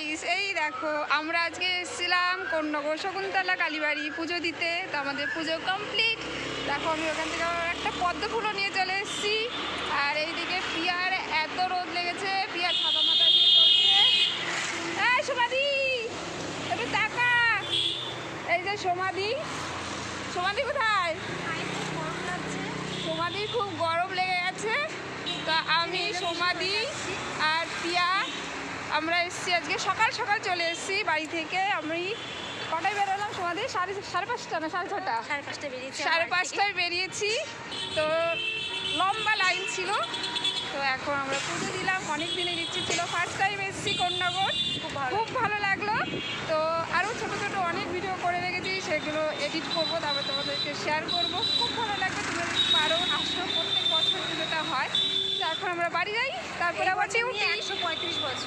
Guys, এই দেখো আমরা আজকে এসেছিলাম কোন্নগর শকুন্তলা কালীবাড়ি পুজো দিতে। তো আমাদের পুজো কমপ্লিট। দেখো আমি ওখান থেকে একটা পদ্ম ফুলও নিয়ে চলে এসেছি। আর এইদিকে পিয়ার এত রোদ লেগেছে, পিয়ার ছাতা মাথা দিয়ে চলছে। এই সমাধি, একটু তাকা। এই যে সমাধি, সমাধি কোথায়? সমাধির খুব গরম লেগে গেছে। তো আমি সমাধি আর পিয়া আমরা এসেছি আজকে সকাল সকাল চলে এসেছি বাড়ি থেকে। আমি কটায় বেরোলাম? সমাধি সাড়ে 5:30 না 6:30? 5:30 বেরিয়েছি। 5:30টায় বেরিয়েছি। তো লম্বা লাইন ছিল। তো এখন আমরা পুজো দিলাম। অনেক দিনের ইচ্ছে ছিল, ফার্স্ট টাইম এসেছি কোন্নগর। খুব ভালো লাগলো। তো আরও ছোটো ছোটো অনেক ভিডিও করে রেখেছি, সেগুলো এডিট করবো, তারপর তোমাদেরকে শেয়ার করবো। খুব ভালো লাগবে, তোমরা যদি পারো আসো। প্রত্যেক বছর পুজোটা হয়। তো এখন আমরা বাড়ি যাই, তারপরে আবার ডিউটি। 135 বছর